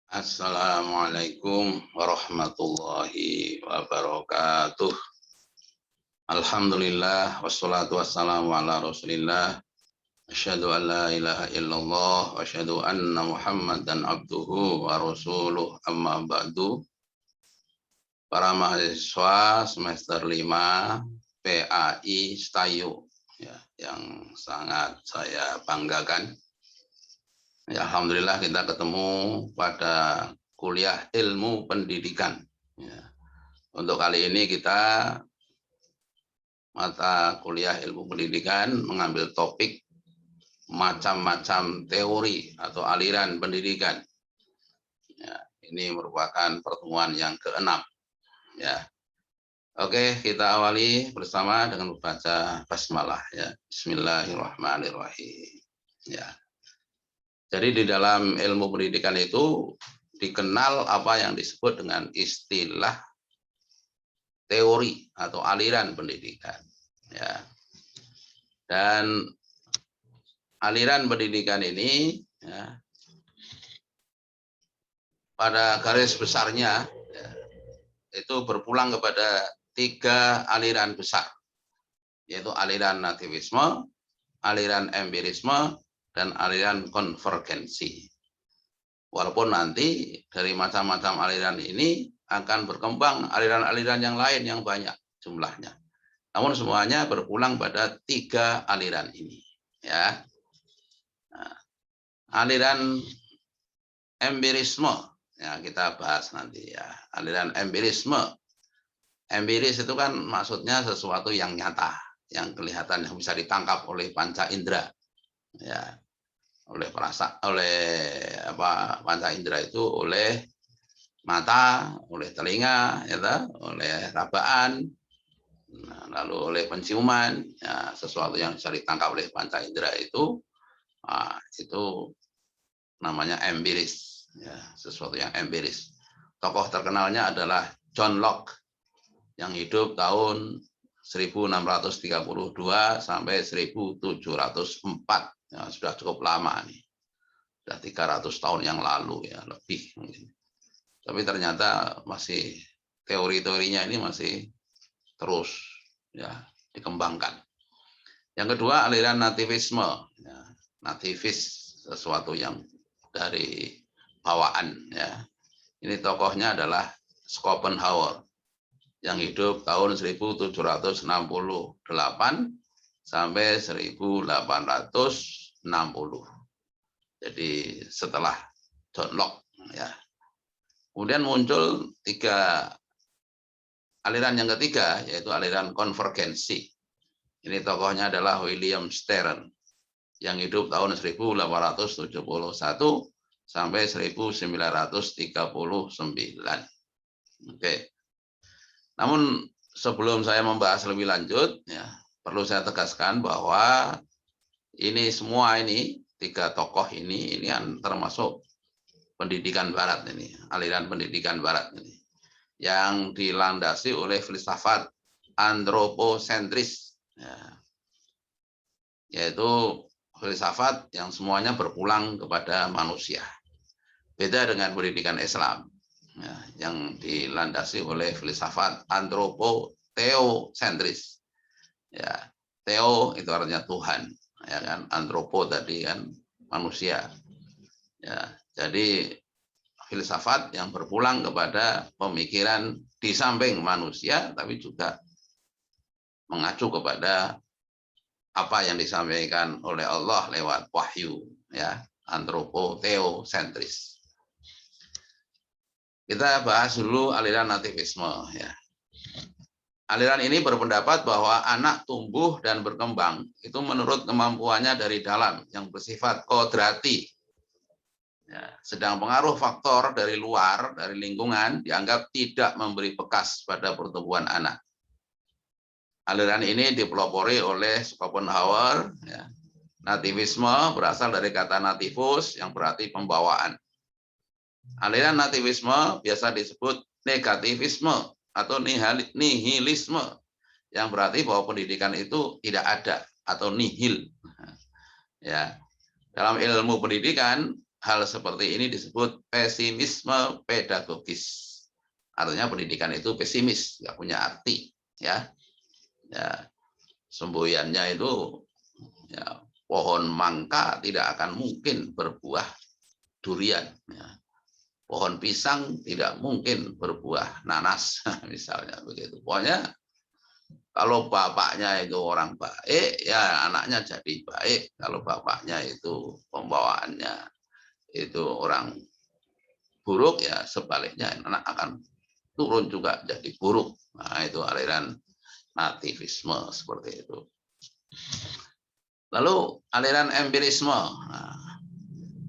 Assalamualaikum warahmatullahi wabarakatuh. Alhamdulillah wassalatu wassalamu ala Rasulillah. Asyhadu an la ilaha illallah wa asyhadu anna Muhammadan abduhu wa rasuluh. Amma ba'du. Para mahasiswa semester 5 PAI Stayu ya, yang sangat saya banggakan. Ya, alhamdulillah kita ketemu pada kuliah ilmu pendidikan. Ya. Untuk kali ini kita mata kuliah ilmu pendidikan mengambil topik macam-macam teori atau aliran pendidikan. Ya, ini merupakan pertemuan yang ke-6. Ya. Oke, kita awali bersama dengan membaca basmalah. Ya. Bismillahirrahmanirrahim. Ya. Jadi di dalam ilmu pendidikan itu dikenal apa yang disebut dengan istilah teori atau aliran pendidikan. Ya. Dan aliran pendidikan ini ya, pada garis besarnya ya, itu berpulang kepada 3 aliran besar, yaitu aliran nativisme, aliran empirisme, dan aliran konvergensi. Walaupun nanti dari macam-macam aliran ini akan berkembang aliran-aliran yang lain yang banyak jumlahnya. Namun semuanya berpulang pada 3 aliran ini. Ya. Nah, aliran empirisme ya kita bahas nanti ya. Aliran empirisme. Empiris itu kan maksudnya sesuatu yang nyata, yang kelihatan, yang bisa ditangkap oleh panca indera. Ya. Oleh panca indera itu oleh mata, oleh telinga, ya, oleh rabaan, lalu oleh penciuman, ya, sesuatu yang bisa ditangkap oleh panca indera itu namanya empiris, ya, sesuatu yang empiris. Tokoh terkenalnya adalah John Locke yang hidup tahun 1632 sampai 1704. Ya, sudah cukup lama nih, sudah 300 tahun yang lalu ya, lebih mungkin. Tapi ternyata masih teori-teorinya ini masih terus ya dikembangkan. Yang kedua aliran nativisme, ya, nativis, sesuatu yang dari bawaan ya. Ini tokohnya adalah Schopenhauer yang hidup tahun 1768 sampai 1860. Jadi setelah John Locke ya. Kemudian muncul 3 aliran yang ketiga, yaitu aliran konvergensi. Ini tokohnya adalah William Stern yang hidup tahun 1871 sampai 1939. Oke. Namun sebelum saya membahas lebih lanjut ya, perlu saya tegaskan bahwa ini semua 3 tokoh ini termasuk pendidikan barat ini, aliran pendidikan barat ini yang dilandasi oleh filsafat antroposentris ya, yaitu filsafat yang semuanya berpulang kepada manusia. Beda dengan pendidikan Islam ya, yang dilandasi oleh filsafat antropoteosentris. Ya, theo itu artinya Tuhan, ya kan? Antropo tadi kan manusia. Ya, jadi filsafat yang berpulang kepada pemikiran di samping manusia, tapi juga mengacu kepada apa yang disampaikan oleh Allah lewat wahyu, ya, antropoteosentris. Kita bahas dulu aliran nativisme, ya. Aliran ini berpendapat bahwa anak tumbuh dan berkembang itu menurut kemampuannya dari dalam yang bersifat kodrati. Ya, sedang pengaruh faktor dari luar, dari lingkungan, dianggap tidak memberi bekas pada pertumbuhan anak. Aliran ini dipelopori oleh Schopenhauer. Ya. Nativisme berasal dari kata nativus yang berarti pembawaan. Aliran nativisme biasa disebut negativisme atau nihilisme, yang berarti bahwa pendidikan itu tidak ada atau nihil. Ya. Dalam ilmu pendidikan, hal seperti ini disebut pesimisme pedagogis. Artinya pendidikan itu pesimis, nggak punya arti, ya. Ya, semboyannya itu ya, pohon mangga tidak akan mungkin berbuah durian. Ya. Pohon pisang tidak mungkin berbuah nanas, misalnya begitu. Pokoknya kalau bapaknya itu orang baik, ya anaknya jadi baik. Kalau bapaknya itu pembawaannya itu orang buruk, ya sebaliknya anak akan turun juga jadi buruk. Nah, itu aliran nativisme seperti itu. Lalu aliran empirisme. Nah,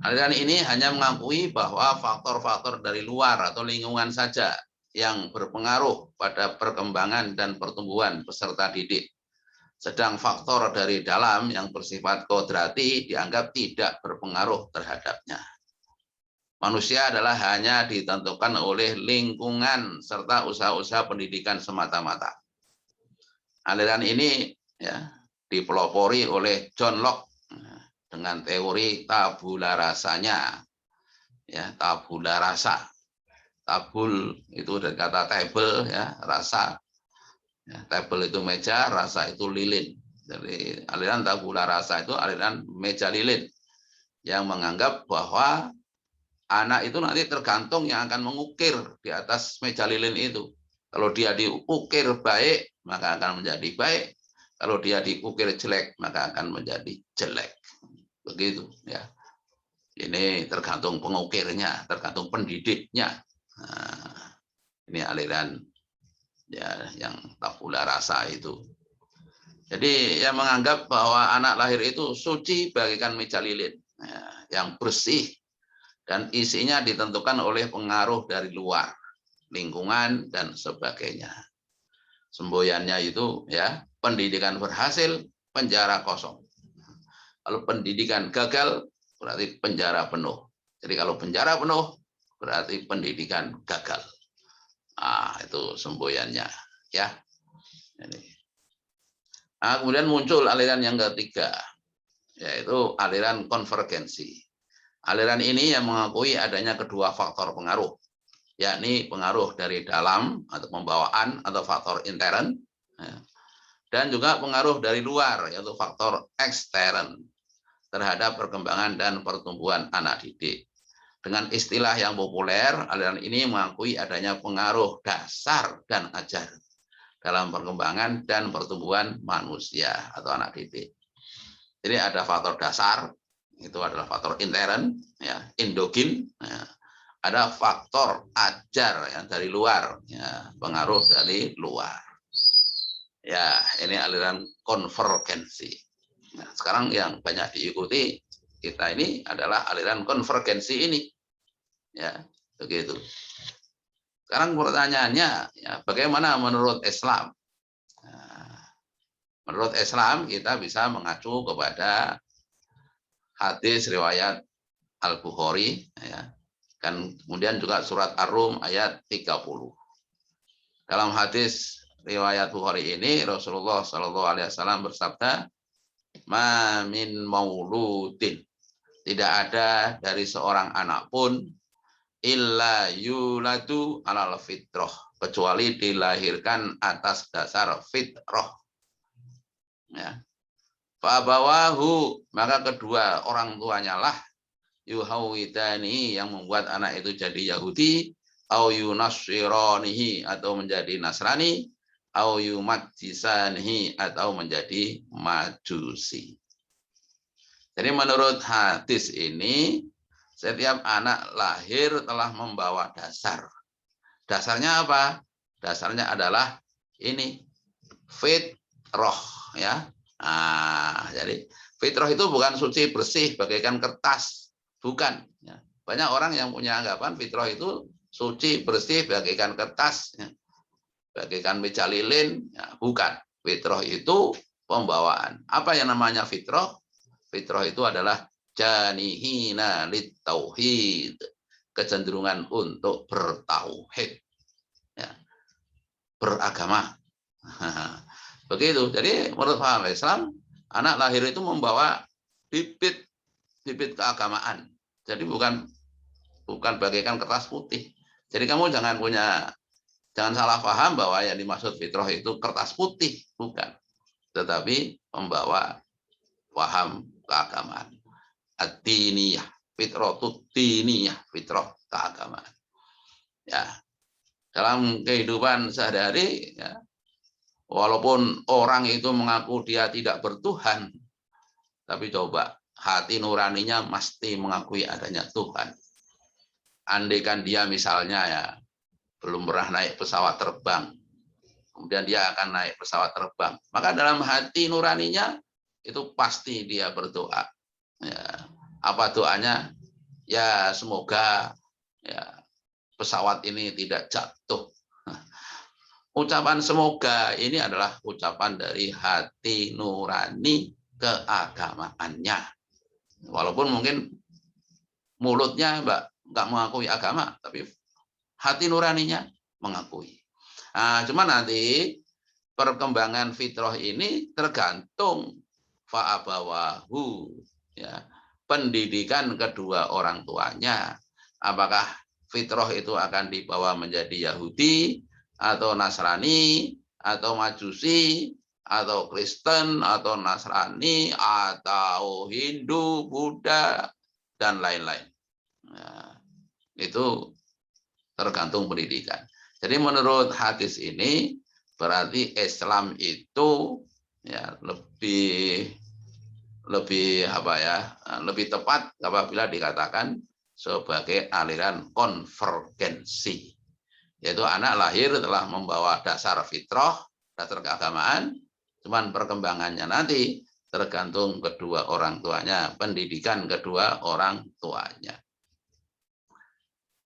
aliran ini hanya mengakui bahwa faktor-faktor dari luar atau lingkungan saja yang berpengaruh pada perkembangan dan pertumbuhan peserta didik. Sedang faktor dari dalam yang bersifat kodrati dianggap tidak berpengaruh terhadapnya. Manusia adalah hanya ditentukan oleh lingkungan serta usaha-usaha pendidikan semata-mata. Aliran ini ya, dipelopori oleh John Locke dengan teori tabula rasanya. Ya, tabula rasa. Tabul itu dari kata table, ya, rasa. Ya, table itu meja, rasa itu lilin. Jadi aliran tabula rasa itu aliran meja lilin yang menganggap bahwa anak itu nanti tergantung yang akan mengukir di atas meja lilin itu. Kalau dia diukir baik, maka akan menjadi baik. Kalau dia diukir jelek, maka akan menjadi jelek. Begitu, ya. Ini tergantung pengukirnya, tergantung pendidiknya. Nah, ini aliran ya yang tabula rasa itu. Jadi yang menganggap bahwa anak lahir itu suci bagaikan meja lilin, ya, yang bersih, dan isinya ditentukan oleh pengaruh dari luar, lingkungan, dan sebagainya. Semboyannya itu ya, pendidikan berhasil, penjara kosong. Kalau pendidikan gagal, berarti penjara penuh. Jadi kalau penjara penuh, berarti pendidikan gagal. Ah, itu semboyannya, ya. Nah, kemudian muncul aliran yang ketiga, yaitu aliran konvergensi. Aliran ini yang mengakui adanya kedua faktor pengaruh, yakni pengaruh dari dalam atau pembawaan atau faktor intern, dan juga pengaruh dari luar, yaitu faktor ekstern terhadap perkembangan dan pertumbuhan anak didik. Dengan istilah yang populer, aliran ini mengakui adanya pengaruh dasar dan ajar dalam perkembangan dan pertumbuhan manusia atau anak didik. Jadi ada faktor dasar, itu adalah faktor intern, ya, endogin. Ya. Ada faktor ajar yang dari luar, ya, pengaruh dari luar. Ya, ini aliran konvergensi. Nah, sekarang yang banyak diikuti kita ini adalah aliran konvergensi ini, ya, begitu. Sekarang pertanyaannya, ya, bagaimana menurut Islam? Nah, menurut Islam kita bisa mengacu kepada hadis riwayat Al-Bukhari, ya, dan kemudian juga surat Ar-Rum ayat 30. Dalam hadis riwayat Bukhari ini Rasulullah SAW bersabda, "Ma min mauludin," tidak ada dari seorang anak pun illa yuladu alal fitrah, kecuali dilahirkan atas dasar fitrah. Ya. Fabawahu, maka kedua orang tuanya lah yuhawidani, yang membuat anak itu jadi Yahudi, au yunasiranihi, atau menjadi Nasrani, au yumajjisanihi, atau menjadi Majusi. Jadi menurut hadis ini, setiap anak lahir telah membawa dasar. Dasarnya apa? Dasarnya adalah ini fitrah, ya. Nah, jadi fitrah itu bukan suci bersih bagaikan kertas, bukan. Ya. Banyak orang yang punya anggapan fitrah itu suci bersih bagaikan kertas, ya, bagaikan meja lilin, ya, bukan. Fitrah itu pembawaan. Apa yang namanya fitrah? Fitrah itu adalah janihina lit tauhid, kecenderungan untuk bertauhid, ya, beragama. Begitu. Jadi menurut paham Islam, anak lahir itu membawa bibit keagamaan. Jadi bukan bagaikan kertas putih. Jadi kamu jangan salah paham bahwa yang dimaksud fitrah itu kertas putih, bukan. Tetapi membawa paham keagamaan. Ad-diniyah, fitrah diniyah, fitrah keagamaan. Ya, dalam kehidupan sehari-hari, ya, walaupun orang itu mengaku dia tidak bertuhan, tapi coba hati nuraninya mesti mengakui adanya Tuhan. Andaikan dia misalnya ya belum pernah naik pesawat terbang, kemudian dia akan naik pesawat terbang, maka dalam hati nuraninya itu pasti dia berdoa. Ya, apa doanya? Ya semoga ya pesawat ini tidak jatuh. Ucapan semoga ini adalah ucapan dari hati nurani keagamaannya. Walaupun mungkin mulutnya nggak mengakui agama, tapi hati nuraninya mengakui. Nah, cuma nanti perkembangan fitrah ini tergantung fa'abawahu, ya, pendidikan kedua orang tuanya. Apakah fitrah itu akan dibawa menjadi Yahudi atau Nasrani atau Majusi atau Kristen atau Nasrani atau Hindu, Buddha dan lain-lain. Nah, itu tergantung pendidikan. Jadi menurut hadis ini berarti Islam itu ya lebih tepat apabila dikatakan sebagai aliran konvergensi, yaitu anak lahir telah membawa dasar fitrah, dasar keagamaan, cuman perkembangannya nanti tergantung kedua orang tuanya, pendidikan kedua orang tuanya.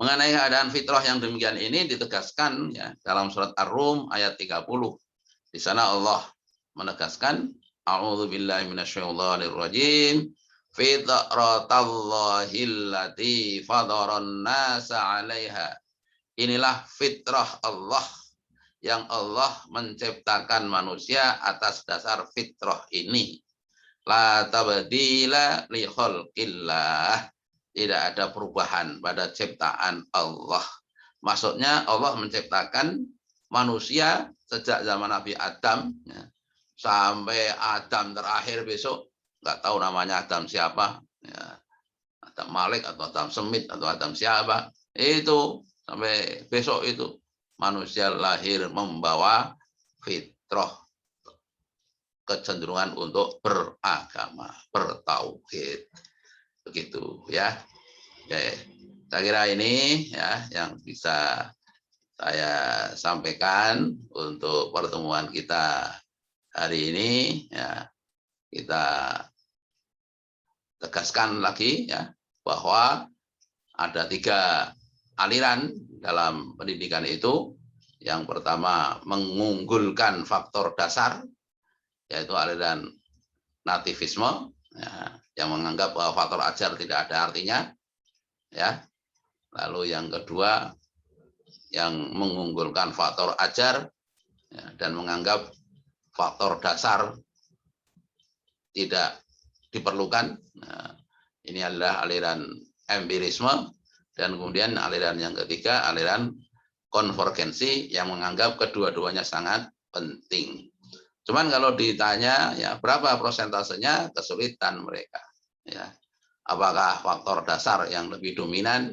Mengenai keadaan fitrah yang demikian ini ditegaskan ya dalam surat Ar-Rum ayat 30. Di sana Allah menegaskan, a'udzubillahi minasyaitonirrajim, fitratallahi fadaron nasa 'alaiha. Inilah fitrah Allah yang Allah menciptakan manusia atas dasar fitrah ini. La tabdila li khalqillah. Tidak ada perubahan pada ciptaan Allah. Maksudnya Allah menciptakan manusia sejak zaman Nabi Adam ya, sampai Adam terakhir besok, nggak tahu namanya Adam siapa, ya, Adam Malik atau Adam Semit atau Adam siapa, itu sampai besok itu manusia lahir membawa fitrah, kecenderungan untuk beragama, bertauhid. Begitu ya. Oke, saya kira ini ya yang bisa saya sampaikan untuk pertemuan kita hari ini ya. Kita tegaskan lagi ya bahwa ada 3 aliran dalam pendidikan itu. Yang pertama mengunggulkan faktor dasar, yaitu aliran nativisme ya, yang menganggap bahwa faktor ajar tidak ada artinya ya. Lalu yang kedua yang mengunggulkan faktor ajar ya, dan menganggap faktor dasar tidak diperlukan. Nah, ini adalah aliran empirisme. Dan kemudian aliran yang ketiga aliran konvergensi yang menganggap kedua-duanya sangat penting. Cuman kalau ditanya ya berapa persentasenya, kesulitan mereka ya. Apakah faktor dasar yang lebih dominan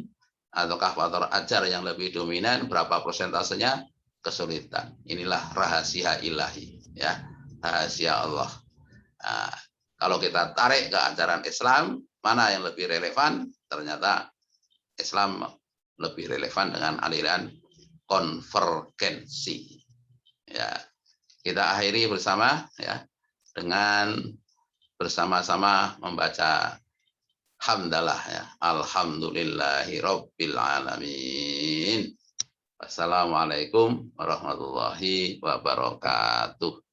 ataukah faktor ajar yang lebih dominan, berapa persentasenya, kesulitan. Inilah rahasia ilahi ya, rahasia Allah. Nah, kalau kita tarik ke ajaran Islam, mana yang lebih relevan? Ternyata Islam lebih relevan dengan aliran konvergensi ya. Kita akhiri bersama ya dengan bersama-sama membaca hamdalah ya. Alhamdulillahirabbil alamin. Wassalamualaikum warahmatullahi wabarakatuh.